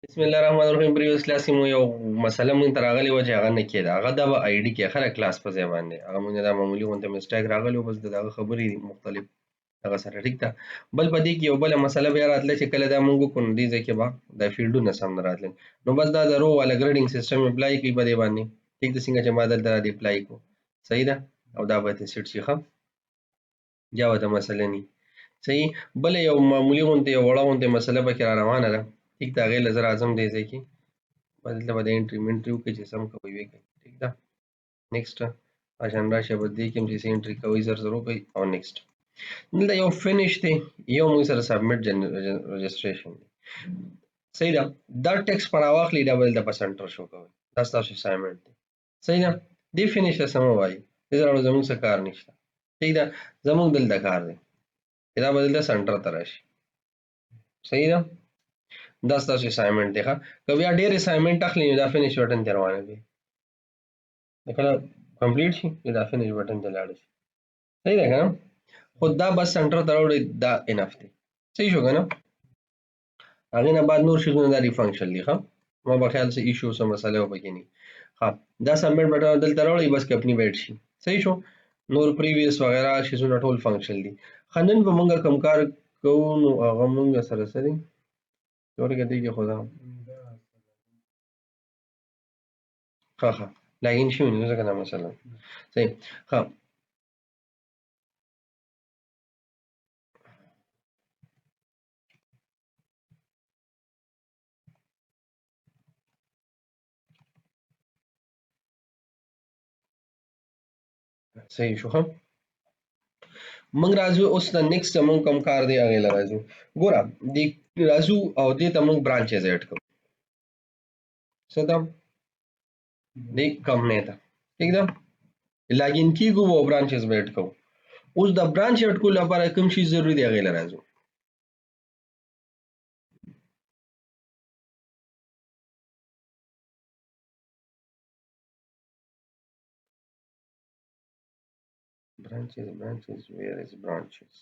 بسم الله الرحمن الرحیم. پریوس کلاس کې مو یو مسله مونږ ته راغلې وه چې هغه نه کېده. هغه دا به آی ډي کې خلک کلاس په ځای باندې هغه مونږ دا معمولي غونته مسټیک راغلی و، بس د هغه خبرې مختلف هغه سره ټیک ده. بل په دې کې یو بله مسله بیا راتله چې کله دا مونږ وکړو نو دې ځای کې به دا فیلډونه سم نه راتلل، نو بس دا د رو والا ګریډینګ سیسټم اپلای کوي په دې باندې. ټیک ده، څنګه چې ما دلته را دې اپلای کړو صحیح ده، او دا به ته سیټ شي ښه بیا ورته مسله ني صحیح. بله یو معمولي غونته یو وړه غونته مسله پکې را روانه ده ټیک ده. هغې له زه راځم دې ځای کې دلته به د انټري منټري وکړئ چې سم کوئ ویې کوئ ټیک ده. نیکسټ عشان راشي به دې کې هم چې څه انټري کوئ زر زر وکړئ او نیکسټ. دلته یو فینش دی، یو موږ سره سبمټ رجسټریشن دی صحیح ده. دا ټیکس په راواخلي دا به دلته په سنټر شو کوئ، دا ستاسو اسایمنټ دی صحیح ده. دې فینش ته څه مه وایي، دې سره زموږ څه کار نشته ټیک ده. زموږ دلته کار دی چې دا به دلته سنټر ته راشي صحیح ده. دا ستاسو اسایمنټ دی ښه. که بیا ډېر اسایمنټ اخلي نو دا فینش بټن ته روانه دی، کله کمپلیټ شي دا فینش بټن ته لاړ شي صحیح ده که نه. خو دا بس سنټر ته راوړئ دا انف دی صحیح شو که نه. هغې نه بعد نور شیزونه دا ریفنکشن دي ښه. ما به خیال څه ایشو څه مسله به پکې نه وي ښه. دا سبمټ بټن دلته راوړئ بس کمپني بیټ شي صحیح شو. نور پریویس وغیره شیزونه ټول فنکشن دي ښه. نن به مونږ کوم کار کوو نو هغه مونږ سره څه دی ورکه دی کې خو دا ښه ښه لاګین شوي نو ځکه دا مسله صحیح ښه. صحیح شو ښه. موږ راځو اوس د نیکسټ موږ کوم کار دی هغې له راځو. ګوره دې راځو او دې ته موږ برانچز ایډ کوو څه ته دې کمپنۍ ته ټیک ده. لاګین کیږو او برانچز به ایډ کوو. اوس د برانچ ایډ کولو لپاره کوم شي ضروري دی هغې له راځو. branches where is branches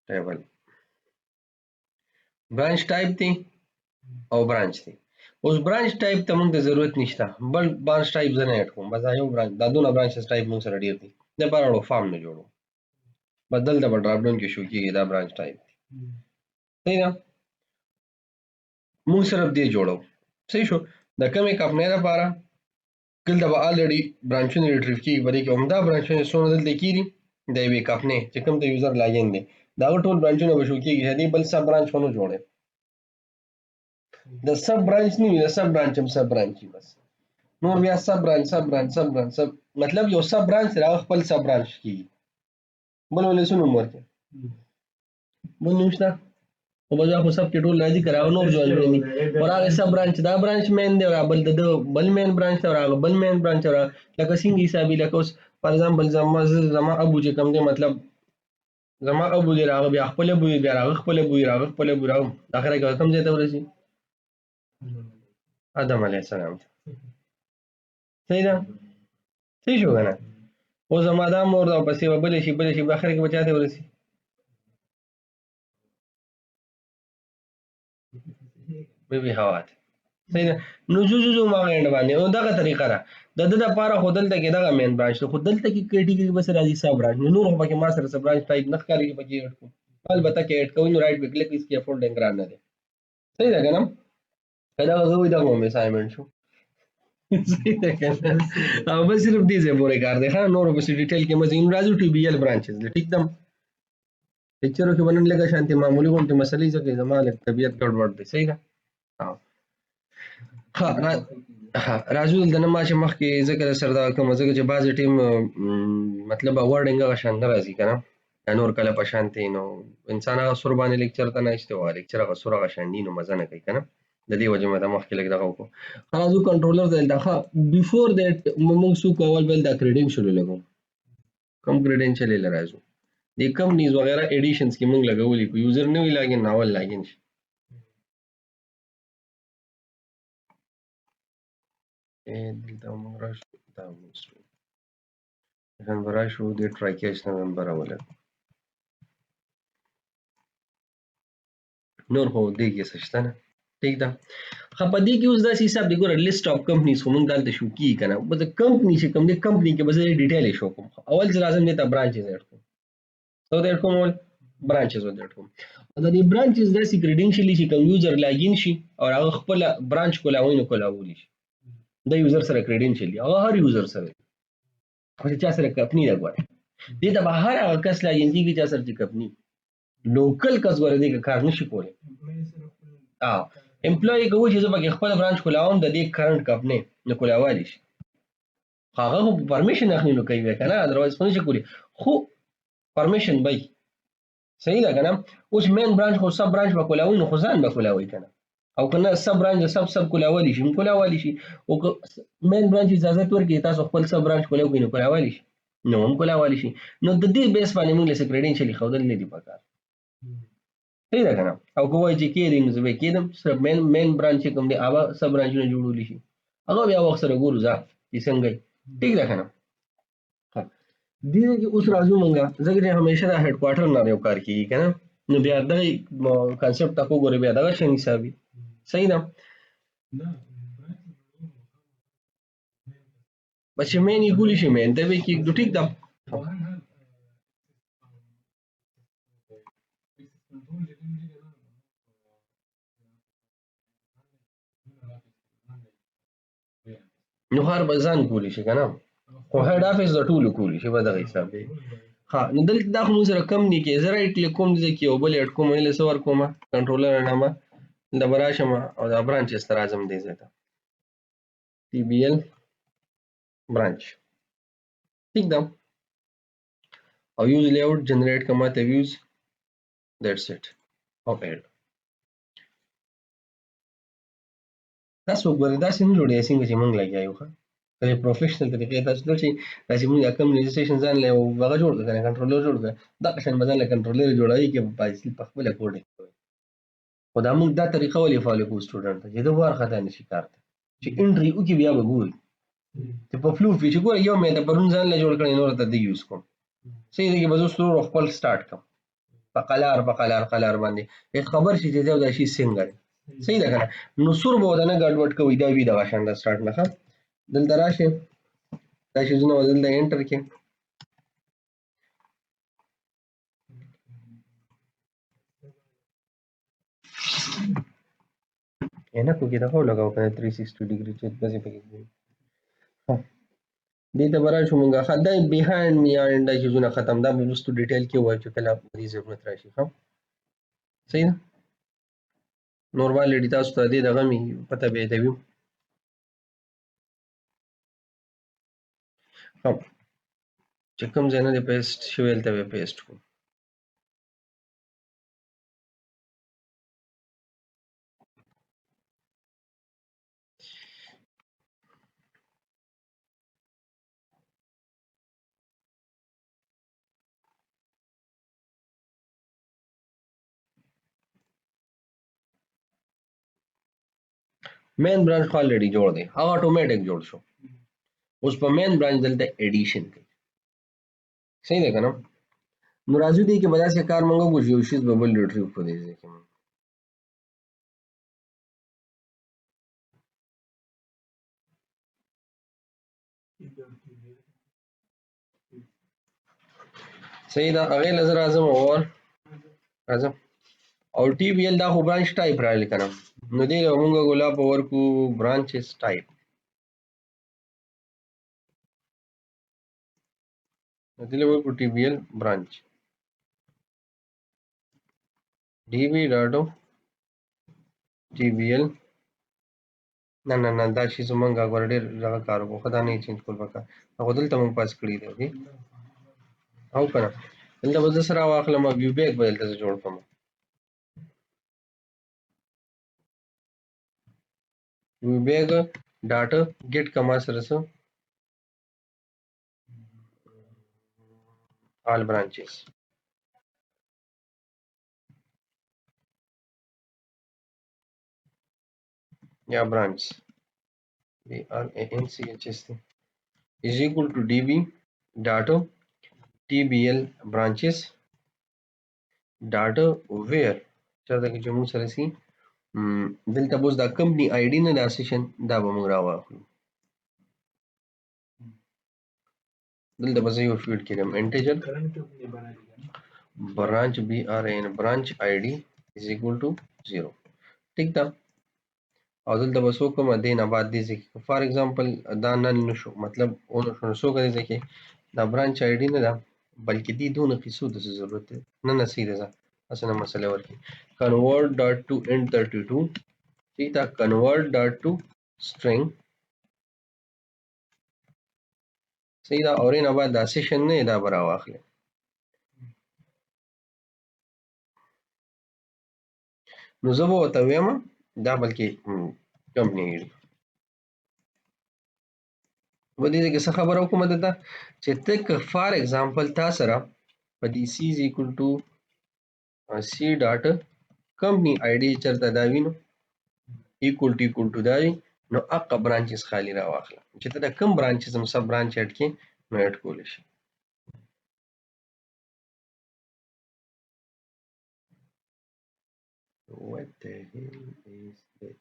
table برانچ ټایپ دی او برانچ دی. اوس برانچ ټایپ ته موږ ته ضرورت نشته، بل برانچ ټایپ زه نه ایډ کوم، بس دا یو برانچ دا دونه برانچز ټایپ موږ سره ډېر دي دې لپاره اړو فارم نه جوړو، بس دلته به ډراپ ډاون کې شو کېږي دا برانچ ټایپ دی صحیح ده. موږ صرف دې جوړو صحیح شو. د کومې کمپنۍ لپاره دلته به الریډي برانچونه ریټریو کېږي په دې کې همدا برانچونه څونه دلته کېږي د یوې کمپنۍ چې کوم ته یوزر لاګین دی د هغه ټول برانچونه به شو کېږي. دې بل سب برانچ خو نه جوړی، د سب برانچ نه وي، د سب برانچ هم سب برانچ وي بس نور بیا سب برانچ سب برانچ سب برانچ سب مطلب یو سب برانچ دی هغه خپل سب برانچ کېږي. بل ولې څه نوم ورکړي بل نوم شته خو به دا خو سب کې ټول راځي که هغه نور جوړ کړي او هغې سب برانچ دا برانچ مین دی او بل د ده بل مین برانچ دی او هغه بل مین برانچ دی لکه څنګه حسابي لکه اوس فار ایگزامپل زما ابو چې کوم دی مطلب زما ابو دی هغه بیا خپل ابو وي بیا هغه خپل ابو وي هغه خپل ابو راغم اخره کې کوم ځای ته ورسي آدم علیه السلام ته صحیح ده صحیح شو که نه. اوس زما دا مور ده او پسې به بلې شي بلې شي اخر کې به چا ته ورسي بیبي حوا ته صحیح ده. نو زو ما اینډ باندې نو دغه طریقه ده د ده دپاره خو دلته کې دغه مین برانچ دی خو دلته کې کیټګري بس راځي سب برانچ نو نور خو پکې ما سره سب برانچ ټایپ نه ښکارېږي پکې ایډ کړو البته که ایډ کوئ نو رایټ پې کلیک اسکي فولډینګ ګران نه دی صحیح ده که نه. که دغه زه وایي دغه هم اسایمنټ شو صحیح ده که نه. او بس صرف دې ځای پورې کار دی ښه نور پسې ډیټیل کې مزه راځو ټي بي ایل برانچز دی ټیک ده. لیکچرو کې به نن لږه شانتې معمولي غوندې مسلې ځکه زما لږ طبیعت ګډوډ دی صحیح ده. ښه راځو دلته نه ما چې مخکې ځکه سره دغه کومه ځکه چې بعضې ټایم مطلب ورډنګ هغه شان نه راځي که نه یا نور کله په شانتې نو انسان هغه سور باندې لیکچر ته ناست دی او لیکچر هغه سور هغه شان دي نو مزه نه کوي که نه د دې وجې مې ته مخکې لږ دغه وکړو. ښه راځو کنټرولر ته دلته ښه بیفور دیټ موږ څه کوو اول بل دا کریډینشل ولګوو کوم کریډینشل یې له راځو د کمپنیز وغیره ایډیشنز کې موږ لګولي کو یوزر نه وي لاګین نو اول لاګین شي دلته موږ راشو دا نن به راشو د ټرای کیچ نومبر ولګو نور خو دې کې څه شته نه ٹھیک ده په دې کې اوس داسې حساب دی ګوره لیست اف کمپنیز خو موږ دلته شو کیږي که نه بس د کمپني چې کوم دی کمپني کې به زه ډیټیل یې شو کوم اول ځل لازم دی ته برانچز ایډ کوم څه ورته ایډ کوم اول برانچز ورته ایډ کوم او د دې برانچز داسې کریډنشیلي چې کوم یوزر لاګین شي او هغه خپله برانچ کولاوي نو کولاولی شي د یوزر سره کریډنشیل دی هغه هر یوزر سره خو چې چا سره کمپني ده ګوره دې ته به هر هغه کس لاګین کېږي چا سره چې کمپني لوکل کس ګوره دې کار نشي کولی امپلوي کوي چې زه پکې خپل برانچ کولاوم د دې کرنٹ کمپنی نه کولاوالی شي هغه خو پرمیشن اخلي نو کوي کنه اذروایز خو نشي کولی خو پرمیشن بای صحیح ده کنه اوس مین برانچ خو سب برانچ به کولاوي نو خو ځان به کولاوي کنه او کنه سب برانچ سب کولاوالی شي کولاوالی شي او مین برانچ اجازه ورکړي تاسو خپل سب برانچ کولاوي نو کولاوالی شي نو هم کولاوالی شي نو د دې بیس باندې موږ له کریډنشیل خودل نه دی پکار صحیح ده کنه او کوی چې کېدم زه به کېدم صرف مین برانچ کوم دی هغه سب برانچونه جوړول شي هغه بیا وخت سره ګورو ځه چې څنګه ٹھیک ده کنه دې کې اوس راځو مونږه ځکه چې همیشه د هډ کوارټر نه یو کار کیږي کنه نو بیا دغه کانسپټ تاسو ګورئ بیا دغه شین حسابي صحیح ده بچ مین یې ګولې شي مین ته به کې ټیک ده نو هر بزان کولی شي کنه خو هډ افیس د ټولو کولی شي په دغه حساب دی ها نو دلته دا خو موږ سره کم دي کې زه رایټ کلیک کوم دې کې یو بل اډ کوم له سور کوم کنټرولر نامه د براشم او د برانچ سره اعظم دی زه ټي بي ال برانچ ٹھیک ده او یوز لیاوټ جنریټ کما ته ویوز دیټس اټ او اډ تاسو ګورئ دا څنګه جوړیږي څنګه چې موږ لګیایو ښه کله پروفیشنل طریقې تاسو ته چې تاسو موږ کوم رجسټریشن ځان له هغه جوړ کړئ کنټرولر جوړ کړئ دا قشن بدل له کنټرولر جوړایي کې په خپل کوډ خو دا موږ دا طریقه ولې فالو کوو سټوډنټ ته چې دا ور خطا نشي کارته چې انټری وکي بیا به ګوري ته په فلو فیچر ګوري یو مې د پرون ځان له جوړ کړی نور ته دی یوز کوم صحیح دی کې بزو سرور خپل سٹارټ کوم په قلار باندې خبر شي چې دا شي څنګه صحیح ده کنه نو سور به ودانه ګډوډ کوي دا وی دا غشان د سٹارټ نه دلته راشه دا شي زنه دلته انټر کې نه کوګه دا هو لگاو کنه 360 ډیګري چې داسې پکې دې ته برابر شو مونږه خدای بیهایند می اینډ چې زونه ختم دا وروسته ډیټیل کې وایي چې کله دې ضرورت راشي ها صحیح ده نورمال تاسو ته دې دغه می پته به دی ها چې کوم ځای نه پیسټ شویل ته پیسټ کوم مین برانچ already جوړ دی هغه اتوماتیک جوړ شو اوس په مین برانچ دلته ایډیشن کوي صحیح ده کنه نو راځو دې کې بدا څه کار مونږ کوو یو شی به بل ریټریو کو دی ځکه صحیح ده هغه نظر اعظم اور اعظم او ټي بي ال دا خو برانچ ټایپ راځي کنه نو دې موږ ګولا په ورکو برانچز ټایپ دې ورکو ټي بي ال برانچ D B डाटो T B L نه دا شی زمونږه ګورډر راغ کارو کو خدای نه چینج کول وکړه هغه دلته مونږ پاس کړی دی او کنه دلته به سره واخلم ویو بیک بدلته جوړ کوم ویو بیک ډاټا ګیټ کما سره سو all branches या branch branchs is equal to db data tbl branches data where چرته کې چې موږ سره سي دلته به اوس دا کمپني آی ډي نه دا سیشن دا به موږ راواخلو. دلته به زه یو فیلډ کړم انټیجر برانچ بی آر ان برانچ آی ډي از اکول ټو 0. ټیک ده. او دلته به څه وکړم دې نه بعد دې ځای کې فار ایگزامپل دا نن نشو مطلب ونه شو نو څه وکړه دې ځای کې دا برانچ آی ډي نه ده بلکې دې دونه قیسو ته څه ضرورت دی نه نه سیده ده هسې نه مسله ورکړي convert dot to int32 ٹھیک ده convert dot to string صحیح ده اور نه بعد دا سیشن نه دا به راواخلې نو زه به ورته ویم دا بلکې کمپني آی ډي و دې کې څه خبره وکړم دلته چې ته فار ایگزامپل تا سره په دې سی از ایکول ټو سی ډاټ کمپني آی ډي چرته دا وینو ایکول ټو دا وي نو هغه برانچز خالی راواخله چې ته د کوم برانچز هم سب برانچ اډ کې نو اډ کولی شي what the hell is this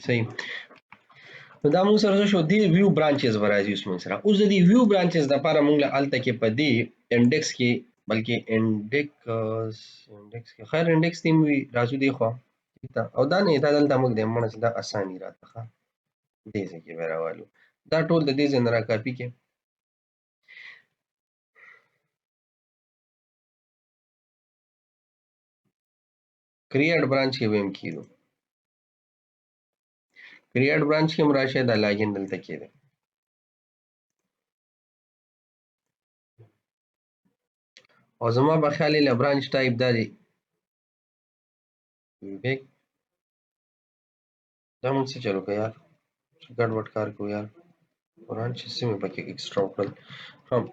صحیح نو دا موږ سره شو دی ویو برانچز برازي اوس موږ سره اوس د دې ویو برانچز د لپاره موږ له الته کې په دې انډیکس کې بلکې انډیکس کې خیر انډیکس تیم وی راځو دی خو او دا نه دا دلته موږ د مونږ دا اساني راته دې ځکه راوالو دا ټول د دې ځای را کاپی کې کریټ برانچ کې ویم کیدو کریټ برانچ کې راشه دا لاګین دلته کې ده او زما په خیال له برانچ ټایپ دا دی بیک دا مونږ څه چلو که یار ګډ وډ کار کوو یار برانچ سیمه پکې ایکسترا کړل هم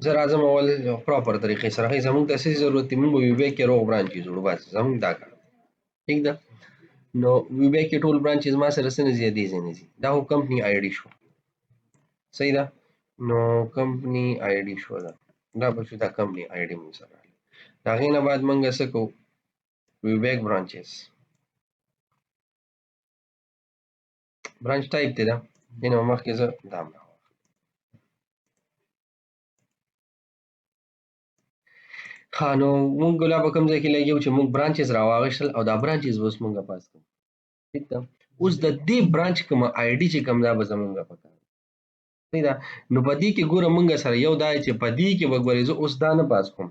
زه راځم اول پراپر طریقې سره هي زموږ د اساسي ضرورت دی موږ وی بیک کې روغ برانچ جوړو بس زموږ دا کار ٹھیک ده نو وی بیک کې ټول برانچز ما سره سره زیاتې زیاتې دا هو کمپنی آی ډي شو صحیح ده نو کمپنی آی ډي شو دا به شو دا کمپنی آی ډي موږ سره دا غي نه بعد موږ څه کوو وی بیک برانچز برانچ ټایپ دی دا ینه مخکې زه دا ها نو مونږ لا په کوم ځای کې لګیو چې مونږ برانچز راواغشل او دا برانچز اوس مونږه پاس کوو ٹھیک ده اوس د دې برانچ کوم آی ډي چې کوم دا به زمونږه پکار صحیح ده نو په دې کې ګوره مونږ سره یو دا چې په دې کې وګورئ زه اوس دا نه پاس کوم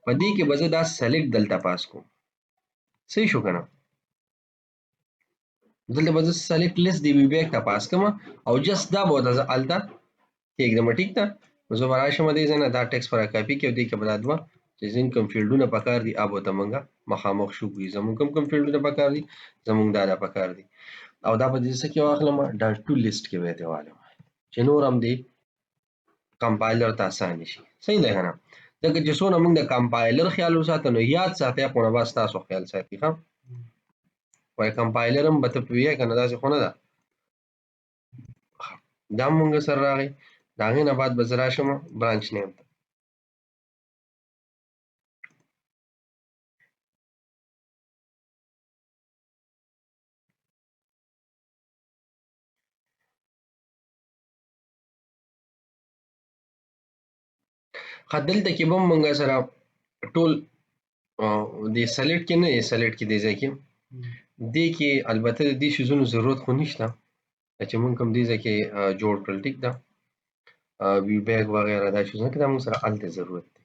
په دې کې به زه دا سلیکټ دلته پاس کوم صحیح شو کنه دلته به زه سلیکټ لیست دی وی بیک ته پاس کوم او جست دا به زه الته کېږدم ټیک ده نو زه به راشم دې ځای نه دا ټیکس پر کاپي کې او دې کې به دا دوه چې زین کوم فیلډونه پکار دي اب ته مونږه مخامخ شو کوي زمونږ کوم فیلډونه پکار دي زمونږ دا پکار دي او دا په دې څه کې واخلم دا ټو لیست کې وته والم چې نور هم دی کمپایلر ته آسان شي صحیح ده کنه ځکه چې څونه موږ د کمپایلر خیال وساتو نو یاد ساتي په نو واسطه تاسو خیال ساتي ښه وای کمپایلر هم به ته پیه کنه دا څه خونه ده دا موږ سره راغی دا غي نه بعد به زرا شم برانچ نیم خدلته کې به موږ سره ټول د سلیکټ کې نه سلیکټ کې دی ځکه دې کې البته د دې شیزونو ضرورت خو نشته چې موږ کوم دې ځکه جوړ کړل ټیک ده وی بیک وغیرہ دا شیزونه کې دا موږ سره الته ضرورت دی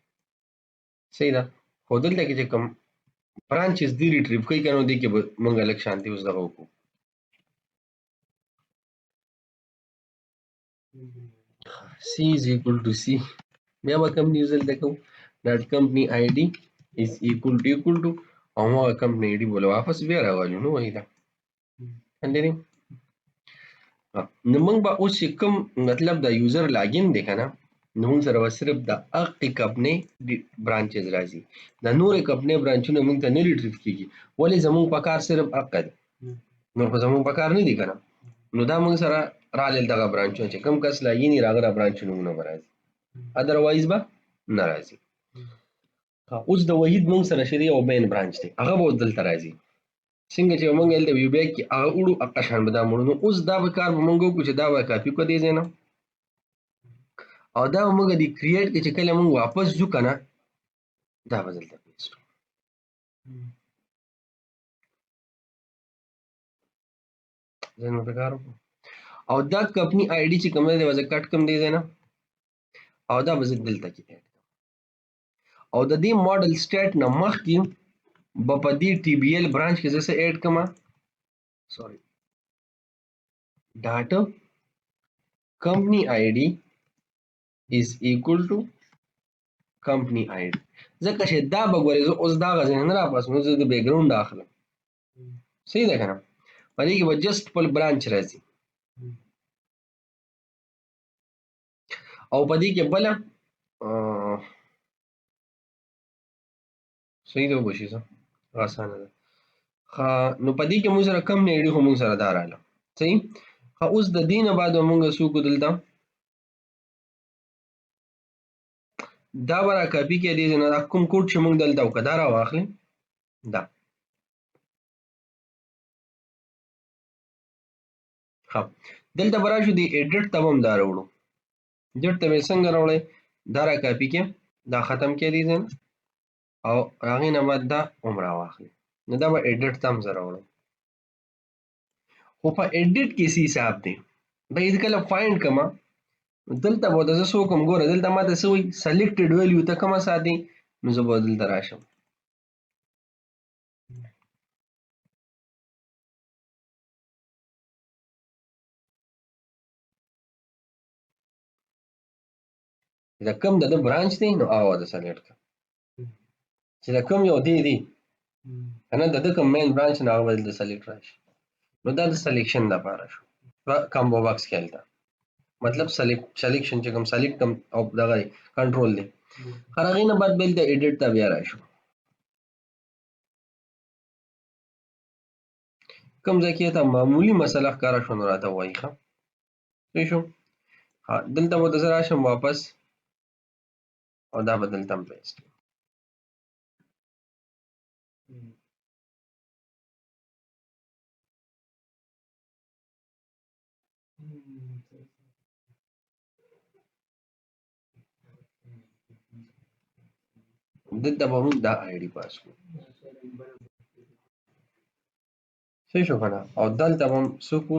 صحیح ده خو دلته کې چې کوم برانچز دی ریټریو کوي کنه دې کې موږ الګ شانتي اوس دغه وکړو c is equal to c بیا به کوم نیوزل دکو ډاټ کمپنی آی ډي is equal to او ما کمپنی آی ډي بوله واپس بیا راوالو نو وای دا اندې نو موږ به اوس کوم مطلب د یوزر لاګین دی کنه نو موږ سره صرف د اق کمپنی برانچز راځي د نور کمپنی برانچونه موږ ته نه ریټریو کیږي ولی زموږ په کار صرف اق دی نو خو زموږ په کار نه دی کنه نو دا موږ سره رالل دغه برانچونه چې کم کس لاګینی راغره برانچونه نه راځي اذروایز به ناراضي. اوس د وحید مونږ سره شری او مین برانچ دی هغه به دلته راځي څنګه چې مونږ ال ویو بیک کې هغه وړو اقشان به دا مړو نو اوس دا به کار به مونږ وکړو چې دا به کاپی کو دی نه او دا به مونږ دی کریټ کې چې کله مونږ واپس ځو کنه دا به دلته پیسټ زه نو کار وکړم او دا کمپنی آی ډی چې کوم دی وځه کټ کوم دی نه او دا به دلته کې او د دې ماډل سټیټ نه مخکې به په دې ټي بي ایل برانچ کې زه څه اډ کما سوري ډاټا کمپنی آی ډی is equal to company ID ځکه چې دا به ګورې زه اوس دا غځې نه راپاسم زه د بیک ګراوند اخلم صحیح ده که نه په دې کې به جسټ خپل برانچ راځي او په دې کې بله صحیح ده وبشي څه اسانه ده نو په دې کې موږ سره کمپنی آی ډي خو موږ سره دا راغله صحیح اوس د دې نه بعد موږ څه وکړو دلته دا به را کاپي کې دی نه دا کوم کوډ چې موږ دلته وکړه دا راواخلئ دا ښه دلته به راشو د ایډیټ ته به هم دا راوړو ایډیټ ته به یې څنګه راوړئ دا را کاپي کې دا ختم کې دی نه او هغې نه بعد دا هم راواخلئ نو دا به ایډیټ ته هم زه راوړم خو په ایډیټ کې څه حساب دی به یې کله فایند کړمه دلته به زه څه وکړم ګوره دلته ماته څه وایي سلیکټډ ویلیو ته کومه ساتي نو زه به دلته راشم چې کوم د برانچ دی نو هغه د سلیکټ کړه چې د کوم یو دی کنه د کوم مین برانچ نه هغه د سلیکټ راشي نو دا د سلیکشن لپاره شو کامبو باکس کې هلته مطلب سلیکشن چې کوم سلیکټ کوم او دغه کنټرول دی هر هغې نه بعد بل د ایډیټ ته بیا راشو کوم ځای کې ته معمولی مسله ښکاره شو نو راته ووایي ښه صحیح شو دلته به زه راشم واپس او دا به دلته هم پیسټ دلته به موږ دا آی ډي پاس کړو صحیح شو که نه او دلته به هم څه کړو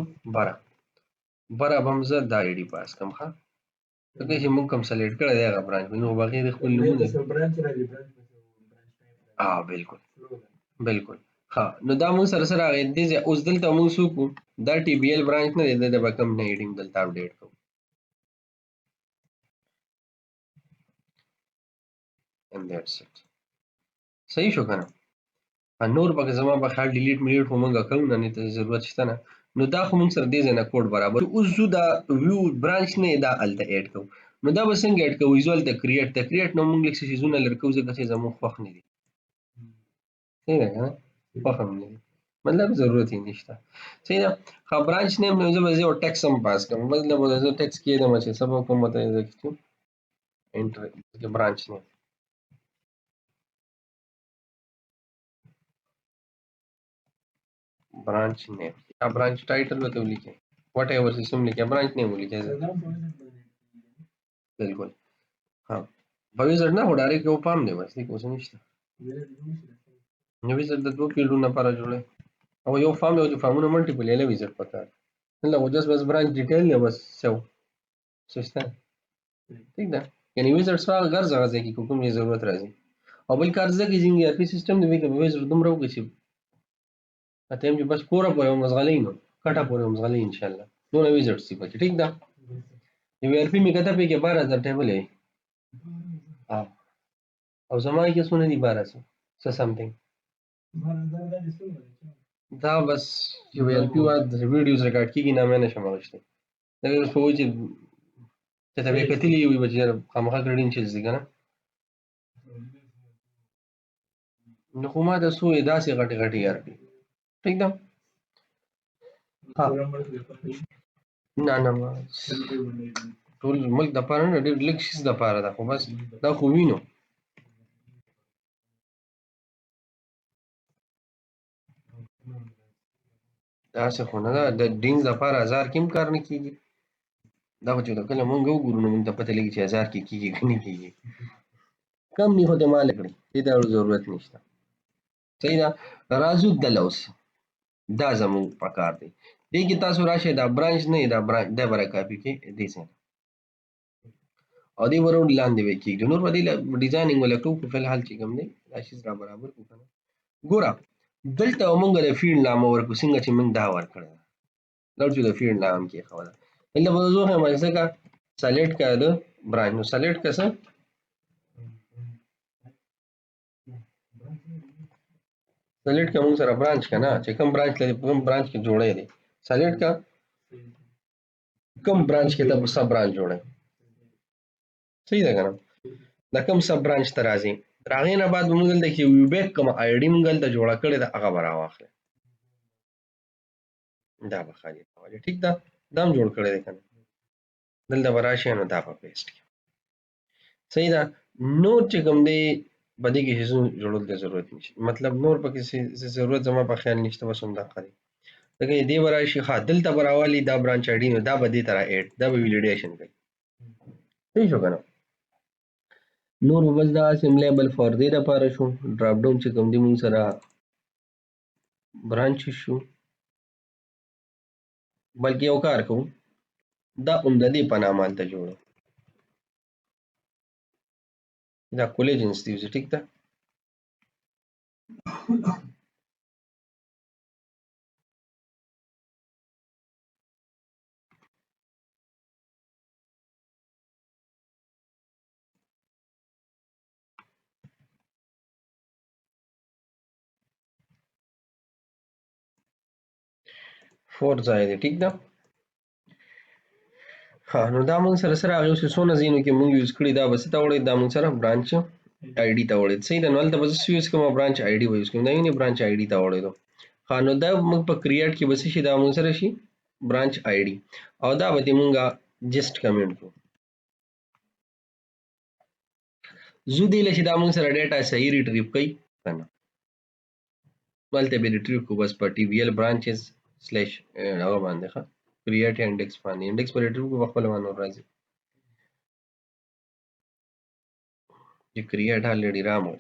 بره به هم زه دا آی ډي پاس کړم ښه ځکه چې موږ کوم سلیکټ کړی دی هغه برانچ نو باقي د خپل نومونه بالکل بالکل ښه نو دا موږ سره سره راغی دې ځای اوس دلته موږ څه وکړو دا ټي بي ایل برانچ نه دی د به کمپنی آی ډي دلته اپډیټ کوو and that's it صحیح شو که نه نور پکې زما په خیال ډیلیټ میلیټ خو موږ کوو نه ته ضرورت شته نه نو دا خو موږ سره دې ځای نه کوډ برابر اوس ځو دا ویو برانچ نه دا هلته ایډ کوو نو دا به څنګه ایډ کوو ویزوال ته کریټ نو موږ لږ څه څیزونه لرې کوو ځکه چې زموږ خوښ نه دي صحیح ده که نه خوښ هم نه دي مطلب ضرورت یې نشته صحیح ده ښه برانچ نیم نو زه به یو ټیکس هم پاس کړم مطلب زه ټیکس کېدم چې څه به وکړم ورته زه کښتو انټر برانچ نیم branch name या branch title में तो लिखे whatever system लिखे branch name लिखे बिल्कुल हाँ विजिट ना हो डायरेक्ट वो फार्म दे बस कुछ नहीं ये विजिट दो फील्ड ना para जोड़े अब यो फार्म है जो फार्म ना मल्टीपल ले विजिट पता है मतलब वो जस्ट बस branch डिटेल है बस सेव सिस्टम ठीक है यानी विजिट सवा घर जगह से की कोई जरूरत रहे और बल्कि कर्ज की जिंदगी आरपी सिस्टम में भी विजिट तुम रहो किसी اتم چې بس پوره پوره مزغلې نو کټه پوره مزغلې ان شاء الله نو ویزټ سی پکې ٹھیک ده یو ار پی می کته په کې 12000 ټیبل ہے او زما کې څونه دي 1200 څه سمثینګ دا بس یو ار پی وا د ویډیوز ریکارډ کیږي نه مې نشم غوښته دا اوس په وجه ته به کتلی وي بچره خامخا کریډینشلز دي کنه نو خو ما د سو داسې غټي غټي ار پی ٹھیک ده हाँ ना ना ټول ملک د پاره نه ډېر لږ شیز د پاره ده خو بس دا خو وینو داسې خو نه ده د دین دپاره 1000 کې هم کار نه کېږي دا خو چې کله مونږ وګورو نو مونږ ته پته لګي چې 1000 کې کېږي که نه کېږي کم نی خو دې مال کړي دې ته ضرورت نشته صحیح ده راځو دله اوس دا زموږ په کار دی دې کې تاسو راشئ دا برانچ نه دا برانچ دا به راکاپي کړئ دې ځای نه او دې به روډ لاندې به کېږدو نور به دې ډیزاینینګ ولا کوو خو فلحال چې کوم دی دا شیز را برابر کړو که نه ګوره دلته به مونږ د فیلډ نامه ورکړو څنګه چې مونږ دا ورکړې ده دلته د فیلډ نام کېښوده دلته به زه وښیم ځکه سلیکټ کا د برانچ نو سلیکټ که څه سلیکټ کا مونږ سره برانچ که نه چې کوم برانچ لري په کوم برانچ کې جوړی دی سلیکټ کا کوم برانچ کې ته سب برانچ جوړی صحیح ده که نه د کوم سب برانچ ته راځي تر هغې نه بعد به مونږ دلته کې ویبیک کومه آی ډي مونږ دلته جوړه کړې ده هغه به راواخلئ دا به خالي راولئ ټیک ده دا هم جوړ کړی دی که نه دلته به راشئ نو دا به پیسټ کړئ صحیح ده نور چې کوم دی په دې کې هیڅ جوړولو ته ضرورت نشته مطلب نور پکې ضرورت زما په خیال نشته بس همدغه دی ځکه دې به راشي ښه دلته به راولي دا برانچ آی ډي نو دا به دې ته را ایډ دا به ویلیډیشن کوي صحیح شو که نه نور به بس دغسې لیبل فار دې دپاره شو ډراپ ډاون چې کوم دی مونږ سره برانچ شو بلکې یو کار کوو دا هم د دې په نامه هلته جوړو دا کولیجنس دی اوس ټیک ده فور ځای دی ټیک ده ها نو دا مونږ سره سره هغې اوس څونه ځایونو کې مونږ یوز کړي دا به څه ته وړئ دا مونږ سره برانچ آی ډي ته وړئ صحیح ده نو هلته به زه څه یوز کوم برانچ آی ډي به یوز کوم دا وینې برانچ آی ډي ته وړئدو ها نو دا مونږ په کریټ کې به څه شي دا مونږ سره شي برانچ آی ډي او دا به دې مونږه جسټ کمنټ کړو زو دی له چې دا مونږ سره ډیټا صحیح ریټریو کوي که نه هلته به ریټریو کړو بس په ټي وي ایل برانچز سلیش هغه باندې ښه کریټ انډیکس باندې انډیکس پر ریټریو کړو په خپله باندې راځي چې کریټ آلریډي رامو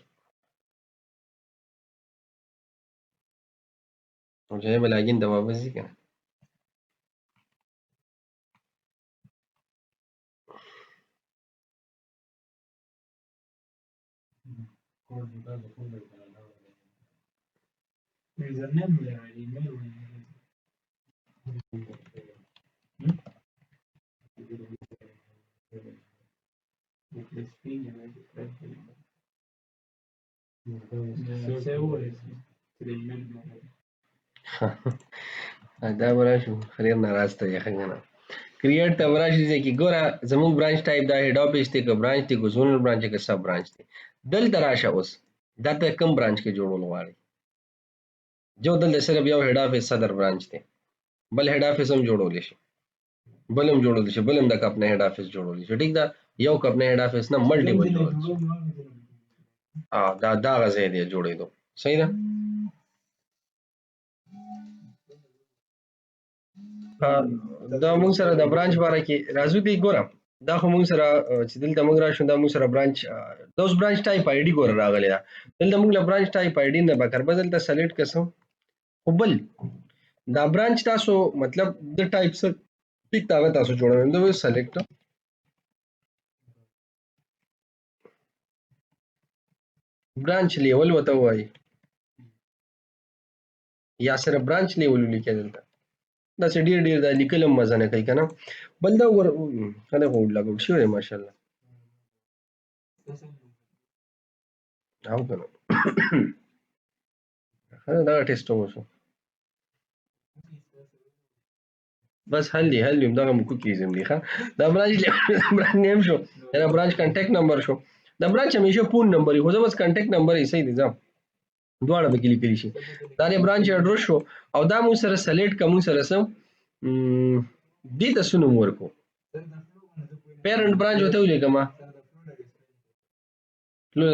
او چې به لاګین ته واپس ځي که نه دا به راشو خیر ناراسته یې ښه که نه کریټ ته به راشي ځای کې ګوره زموږ برانچ ټایپ دا هیډ آفیس دی که برانچ دی که زونل برانچ دی که سب برانچ دی دلته راشه اوس دا ته کوم برانچ کې جوړول غواړئ جو دلته صرف یو هیډ آفیس صدر برانچ دی بل هیډ آفیس هم جوړولی شي بل هم جوړولی شي بل هم د کپ نه هیډ آفیس جوړولی شي ټیک ده یو کپ نه هیډ آفیس نه ملټیپل جوړولی شي دا دغه ځای دی جوړېدو صحیح ده دا موږ سره د برانچ باره کې راځو دی ګوره دا خو موږ سره چې دلته موږ راشو دا موږ سره برانچ دا اوس برانچ ټایپ آی ډي ګوره راغلی ده دلته موږ له برانچ ټایپ آی ډي نه بکر به دلته سلیکټ کسم خو بل دا برانچ تاسو مطلب د ټایپ څه ټیک هغه تاسو جوړوئ دا به سلیکټ برانچ لیول ورته ووایي یا سره برانچ لیول ولیکئ دلته داسې ډېر ډېر دا لیکل هم مزه نه کوي که نه بل دا ښه دی خو لګ آوټ شوی دی ماشاءالله او که نه ښه دی دغه ټیسټ هم وشو بس حل دی همدغه مو کوکیز هم دي ښه دا برانچ نیم شو دا برانچ کنټیکټ نمبر شو دا برانچ همیشه فون نمبر وي خو زه بس کنټیکټ نمبر یې صحیح دی ځه دواړه پکې لیکلي شي دا د برانچ اډرس شو او دا موږ سره سلیکټ که موږ سره څه دې ته څه نوم ورکړو پیرنټ برانچ وته ولیکم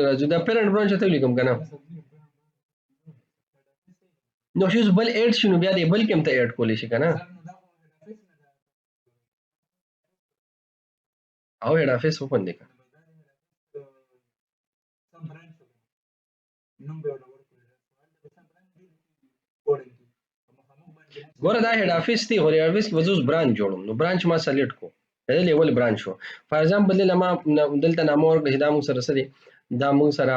راځو دا پیرنټ برانچ وته ولیکم کنه نو شوز بل اډ شنو بیا دې بل کوم ته اډ کولی شي کنه او هډ افیس اوپن دی ګوره دا هډ افیس دی خو هډ افیس کې وزوس برانچ جوړوم نو برانچ ما سلیکټ کو دا لیول برانچ شو فار ایگزامپل لما دلته نامه ورکړه چې دا موږ سره سره دا موږ سره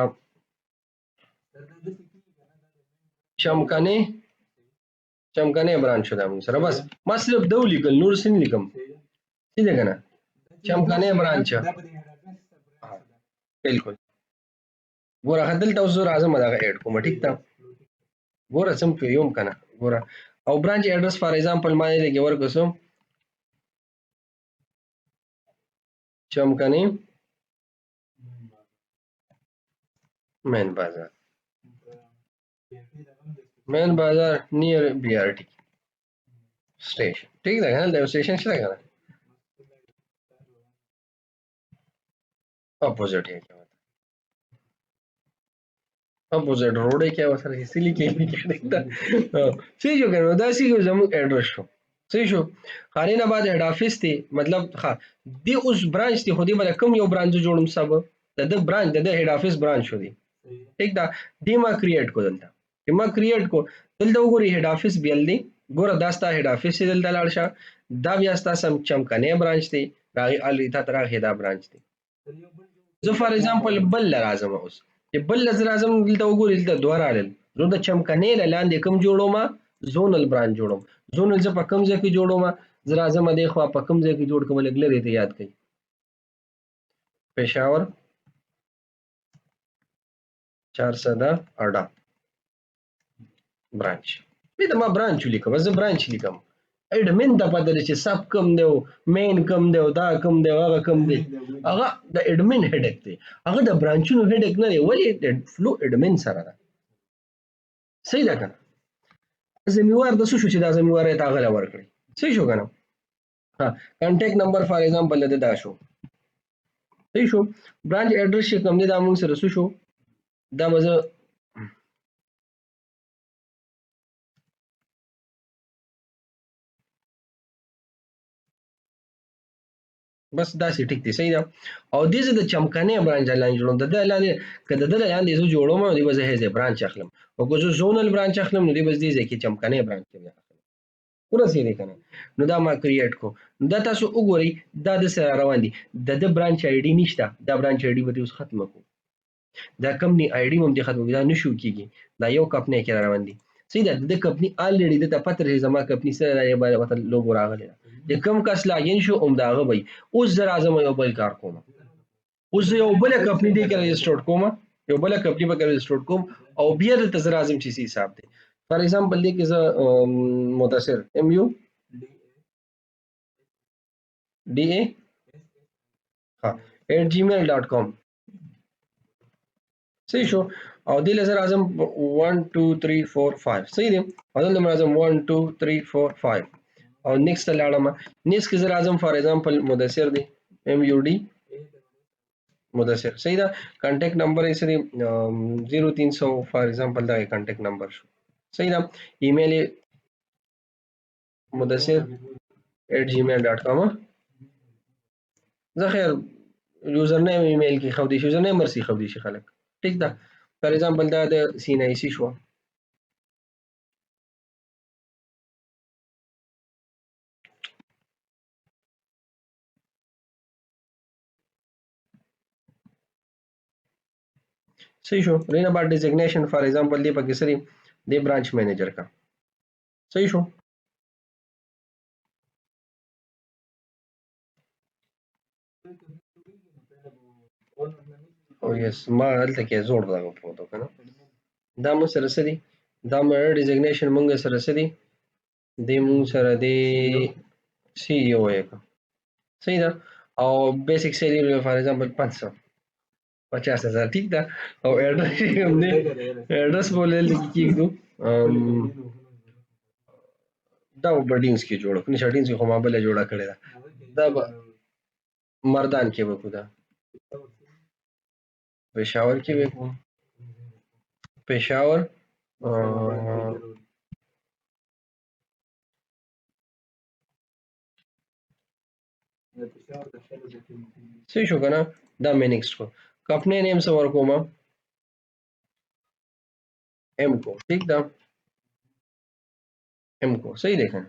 چمکنه برانچ شو دا موږ سره بس ما صرف دو لیکل نور سن لیکم څه کنه چمکنه برانچ بالکل ګوره خدل ته زور اعظم دا اډ کوم ټیک تا ګوره سم په یوم کنه ګوره او برانچ ایڈریس فار ایگزامپل ما دې کې ورکوسم چمکنه مین بازار نیر بی آر ٹی स्टेशन ठीक है ना स्टेशन से लगा अपोजिट है क्या अपोजिट रोड है क्या वो सर इसीलिए क्या दिखता सही जो कहना होता है इसी को जम एड्रेस शो सही शो खाने बाद हेड ऑफिस थी मतलब हाँ दी उस ब्रांच थी खुदी मतलब कम यो ब्रांच जोड़म सब the branch the head office branch हो दी ठीक था डी मा क्रिएट को दलता कि मा क्रिएट को दलता वो head office bill the ګوره دا ستا هډ افیس دی دلته لاړ شه دا بیا ستا سم چمکنی برانچ دی راغی الې تا ته راغی دا برانچ دی زه فار ایگزامپل بل راځم اوس چې بل راځم دلته وګورئ دلته دوه راغلل زه د چمکنی لاندې کوم جوړوم زونل برانچ جوړوم زونل زه په کوم ځای کې جوړوم زه راځم دې خوا په کوم ځای کې جوړ کوم لګ لري ته یاد کړئ پېښور 418 برانچ دا ما برانچ لیکم زه برانچ لیکم اډمن د پدل چې سب کم دی مین کم دی دا کم دی هغه کم دی هغه د اډمن هډک دی هغه د برانچونو هډک نه دی ولی د فلو اډمن سره ده صحیح ده کنه زمیوار د څه شو چې دا زمیوار ته غلا ورکړي صحیح شو کنه ها کانټیکټ نمبر فار ایگزامپل دا شو صحیح شو برانچ ایڈریس چې کوم دی دا موږ سره شو دا مزه بس داسې ټیک دی صحیح ده او دې زه د چمکنی برانچ لاندې جوړوم د دې لاندې کله د دې لاندې زه جوړوم نو دې به زه هیڅ برانچ اخلم او که زه زونل برانچ اخلم نو دې به دې ځکه چمکنی برانچ کې اخلم ورسې دی کنه نو دا ما کریټ کو دا تاسو وګورئ دا د سره روان دي د برانچ آی ډی نشته دا برانچ آی ډی به اوس ختم کو دا کمپنی آی ډی هم دې ختم دا نشو کیږي دا یو کمپنی کې روان دي صحیح ده د کمپنی الریډي د پته لري زما کمپنی سره راځي باندې لوګو راغلی د کم کس لاګین شو اومداغه وي اوس زه راځم یو بل کار کوم اوس یو بل کمپنی دی کې رجسټر کوم یو بل کمپنی به رجسټر کوم او بیا د تزر اعظم چې سی حساب دی فار ایگزامپل دی کې زه متصر ام یو D A ها @gmail.com صحیح شو او دې لزر اعظم 1 2 3 4 5 صحیح دی او دلته اعظم 1 2 3 4 5 او نیکسٹ لاړم نیکسٹ کې زر اعظم فار ایگزامپل مدثر دی ام یو डी مدثر صحیح دا کانټیکټ نمبر یې سره 0300 فار ایگزامپل دا کانټیکټ نمبر شو صحیح دا ایمیل مدثر@gmail.com زه خیر یوزر نیم ایمیل کې خو دې یوزر نیم مرسي خو دې شي خلک ٹھیک ده فار ایگزامپل دا د سینایسی شو صحیح شو رینا بعد ڈیزگنیشن فار ایگزامپل دی پکې سری دی برانچ مینیجر کا صحیح شو او یس ما هلته کې زوړ دا پروتو کنه دا مو سره سری دا مې ډیزگنیشن مونږ سره سری دی مونږ سره دی سی ای او یې صحیح ده او بیسیک سیلری فار ایگزامپل 550,000 ٹھیک ده او ایڈریس هم دی ایڈریس بولل کیږي دا برډینګز کې جوړ کړو نشټینز خو ما بل جوړه کړی دا مردان کې وکړو دا پېښور کې وکړو پېښور صحیح شو کنه دا مې نیکسټ کو کپنی نیم څه ورکوم ایم کو ٹھیک دا ایم کو صحیح دی کنه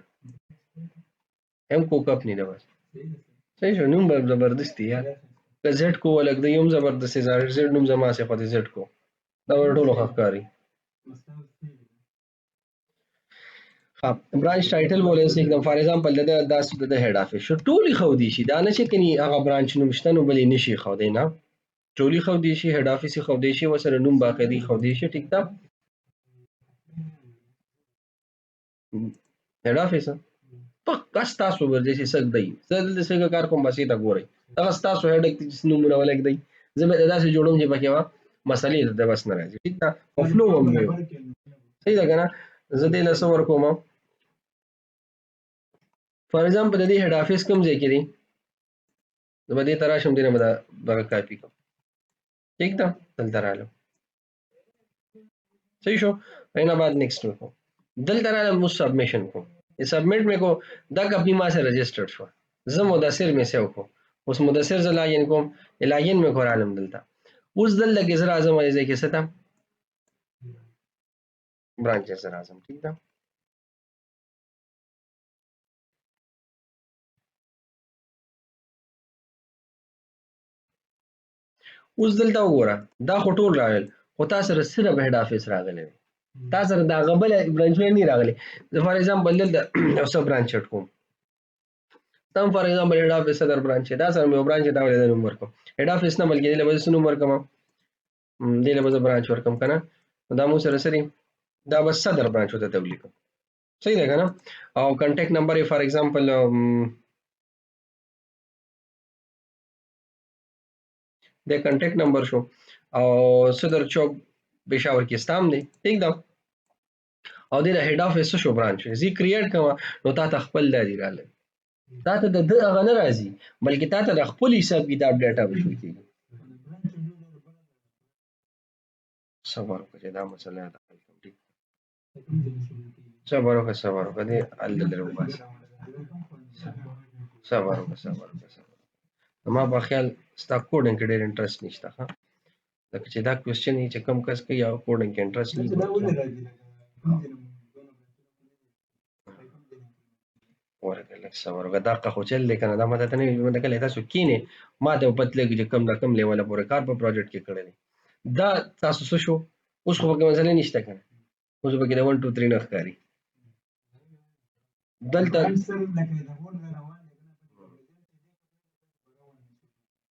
ایم کو کپنی دا بس صحیح شو نوم به زبردستی یار که زیډ کو ولګ د یم زبردست زیډ نوم زما سي خو د زیډ کو دا ټولو ښکاری برانچ ټایټل بولې سي एकदम فار ایگزامپل د هډ افیس شو ټولي خو دي شي دا نه چې کني هغه برانچ نوم شته نو بلې نشي خو دی نه ټولي خو دي شي هډ افیس خو دي شي وسره نوم باقی خو دي شي ټیک دا هډ افیس پکا تاسو ورته شي سګ دی زل څنګه کار کوم بسې تا ګوري دا تاسو هډ چې نومونه ولګ دی زما داسې جوړوم چې پکې وا مسلې د بس نه راځي ټیک دا او فلو هم صحیح ده کنه زه دې له څور کوم فار ایگزامپل د دې هډ افیس کوم ځای کې دی زه به دې تراشم دې نه به کاپی کوم ٹھیک ده دلته رالم صحیح شو اینا بعد نیکسٹ کو دلته رالم مو سبمیشن کو یہ سبمٹ میں کو دا اپنی ماں سے رجسٹرڈ شو زه مدثر میں سے کو اوس مدثر ز لاګین کوم لاګین میں کو رالم دلته اوس دلته کې زرا اعظم ځای کې ستا برانچ زرا اعظم ٹھیک ده اوس دلته وګوره دا خو ټول راغل خو تاسو سره صرف هډ افیس راغلی تاسو سره دا غبل برانچ نه راغلی فار ایگزامپل دلته یو څه برانچ چټ کوم تم فار ایگزامپل هډ افیس صدر برانچ دا سره مې برانچ دا ولې نمبر کوم هډ افیس نه بلکې دله بس نمبر کوم دله بس برانچ ورکم کنه دا مو سره سری دا بس صدر برانچ وته تبلیغ صحیح ده کنه او کانټیکټ نمبر فار ایگزامپل د کانټیکټ نمبر شو او صدر چوک پېښور کې ستام دی ٹھیک ده او د هډ افیس شو برانچ زی کریټ کما نو تا ته خپل دی رااله تا ته د هغه نه راځي بلکې تا ته د خپل حساب کتاب ډیټا بشو کیږي صبر وکړه دا مسله ده صبر وکړه دې الله درو بس صبر وکړه ما په خیال ستا کوډینګ کې ډېر انټرست نشته ها لکه چې دا کوېسچن چې کم کس کوي یا کوډینګ کې انټرست نه ورته لکه صبر وکړه دا خو چل دی کنه دا ماته نه وي کله تاسو کینې ما ته پته لګي چې کم دا کم لیول پورې کار په پروجیکټ کې کړی دا تاسو څه شو اوس خو پکې مسله نشته کنه اوس پکې د 1 2 3 نه ښکاري دلته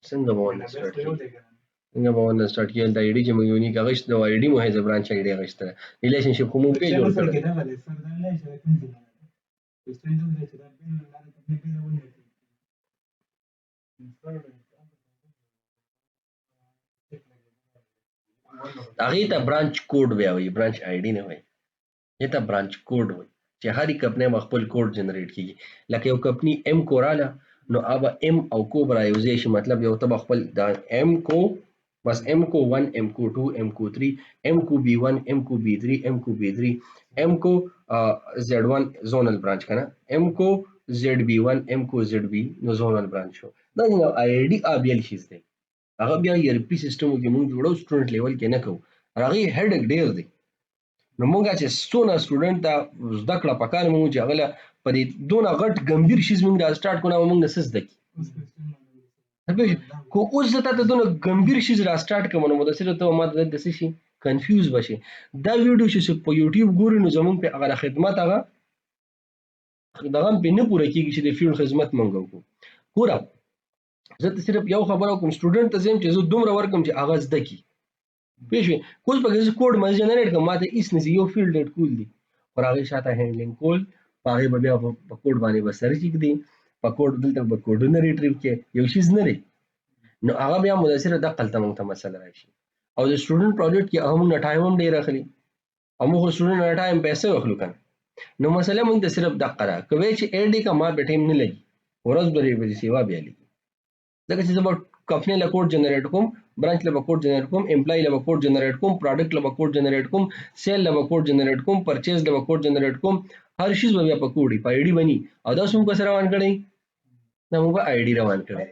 څنګه به ونه سٹارټ کیږي دا ایډي چې موږ یونیک اغشت نو ایډي مو هیڅ برانچ ایډي اغشت ریلیشنشپ کوم په جوړ کړل هغه ته برانچ کوډ بیا وي برانچ ایډي نه وي یته برانچ کوډ وي چې هر کمپنی خپل کوډ جنریټ کیږي لکه یو کمپنی ام کوراله نو اب ام او کو برایوزي شي مطلب یو تب خپل د ام کو بس ام کو 1 ام کو 2 ام کو 3 ام کو بی1 ام کو بی3 ام کو بی3 ام کو Z1 زونل برانچ کنه ام کو ZB1 ام کو ZB نو زونل برانچ شو دا نو آی ډي ابل شي زده هغه بیا ERP سیستم کې موږ جوړو سټوډنټ لیول کې نه کوو هغه هډ ډیر دی نو موږ چې څونه سټوډنټ ته زده کړه پکاره موږ چې هغه په دې دونه غټ ګمبیر شیز موږ دا سٹارټ کوو موږ نسس دکی کو اوس ته ته دونه ګمبیر شیز را سٹارټ کوم نو مدثر ته ما د څه شي کنفیوز بشي دا ویډیو چې په یوټیوب ګوري نو زموږ په هغه خدمت هغه دغه په نه پوره کیږي چې د فیلډ خدمت منغو کو پورا زه ته صرف یو خبره کوم سټوډنټ ته زم چې زه دومره ورکم چې اغاز دکی پېښې کوم په کې کوډ مې جنریټ کوم ماته هیڅ نشي یو فیلډ ډیټ کول دي پر هغه شاته هینډلینګ کول هغه به بیا په کوډ باندې به سرچ کړي په کوډ دلته به کوډ نه ریټریو کې یو شیز نه لري نو هغه بیا مدثر د قلته مونږ ته مسله راشي او د سټوډنټ پروجیکټ کې هغه مونږ ټایم هم ډیر اخلي او موږ سټوډنټ ټایم پیسې واخلو کنه نو مسله مونږ ته صرف د قرا کوي چې اډ کا ما به ټیم نه لګي ورځ درې بجې سیوا بیا لګي ځکه چې زه به کمپنۍ له کوډ جنریټ کوم، برانچ له به کوډ جنریټ کوم، امپلای له به کوډ جنریټ کوم، پروډکټ له به کوډ جنریټ کوم، سیل له به کوډ جنریټ کوم، پرچیز له به کوډ جنریټ کوم، هر شي به بیا په کوډ په آی ډي بني. او دا څومره سره روان کړی دا موږ په آی ډي روان کړی.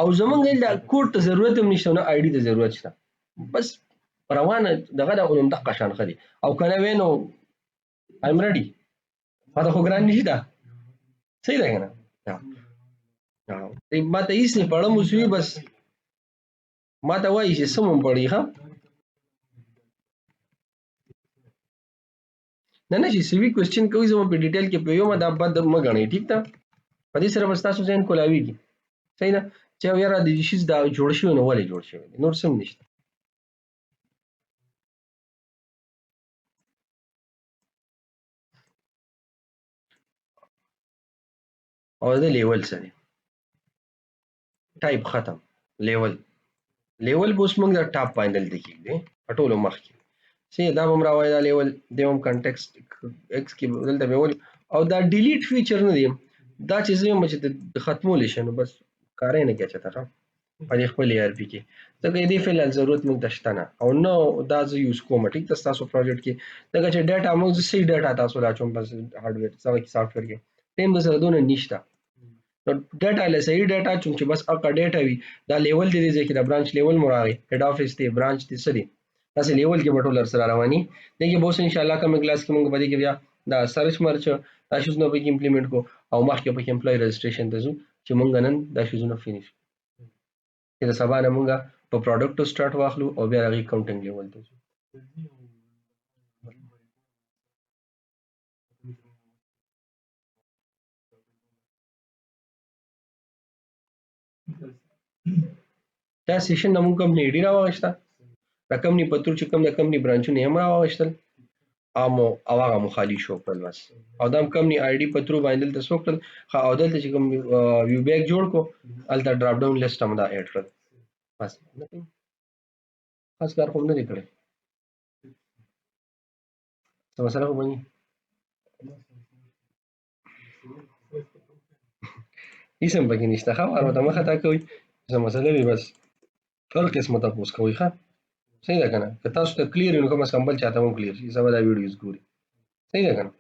او زمونږ د کوډ ته ضرورت هم نشته، نه آی ډي ته ضرورت شته، بس روانه دغه د دغه شان خدي. او کنه وینو ایم ریډي ما ته خو ګران نشته، صحیح ده کنه. ما ته هیڅ نه پړم وسوي، بس ما ته وایي چې سمون پړی ها نه چې سوي کوېسچن کوي زما په ډیټیل کې په یو ما دا بد مګنئ، ټیک ده. په دې سره بس تاسو ذهن کولاویږي، صحیح ده چې یاره د شي دا جوړ شوی نو ولې جوړ شوی نور سم نشته. او د لیول سره ټایپ ختم، لیول به اوس موږ د ټاپ باندې دلته کېږدي په ټولو مخ کې، صحیح دا به هم راوایي دا لیول دی هم کنټکسټ ایکس کې دلته به ول. او دا ډیلیټ فیچر نه دی، دا چې زه یم چې د ختمولی شي نو بس کار یې نه کوي چېرته په دې خپل ای آر پي کې، ځکه دې فعلا ضرورت موږ ته شته نه او نه دا زه یوز کوم. ټیک ده ستاسو پروجیکټ کې ځکه چې ډاټا موږ صحیح ډاټا تاسو له اچوم بس هارډویر څنګه کې سافټویر کې ټیم به سره دونه نشته. نو ډاټا له صحیح ډاټا چون چې بس اکا ډاټا وي دا لیول دی چې دا برانچ لیول مراغي هډ افیس دی برانچ دی سړي تاسو لیول کې بټولر سره رواني دغه به ان شاء الله کوم کلاس کې موږ باندې کې بیا دا سرچ مرچ دا شوز نو به امپلیمنٹ کو او مخکې په امپلای رجسټریشن ته ځو چې موږ نن دا شوز نو فینیش چې دا سبا نه موږ په پروډکټ سٹارټ واخلو او بیا هغه کاونټینګ لیول ته ځو. دا سیشن موږ کوم نه ډی راوښتا دا کمنی پتر چې کوم د کمنی برانچونه هم راوښتل امو او هغه مخالي شو کړل بس او دام کمنی آی ډی پترو باندې تل تاسو کړل او دلته چې کوم ویو بیک جوړ کو الته ډراپ ډاون لیست هم دا اډ کړل بس خاص کار کوم نه کړی څه مسله خو بني هیڅ هم پکې نشته خبره ته مخه تا کوي څه مسله وي بس هر قسمه تاسو کوي ښه صحیح ده کنه که تاسو ته کلیر نو کوم سمبل چاته مو کلیر شي سبا دا ویډیوز ګوري صحیح ده کنه.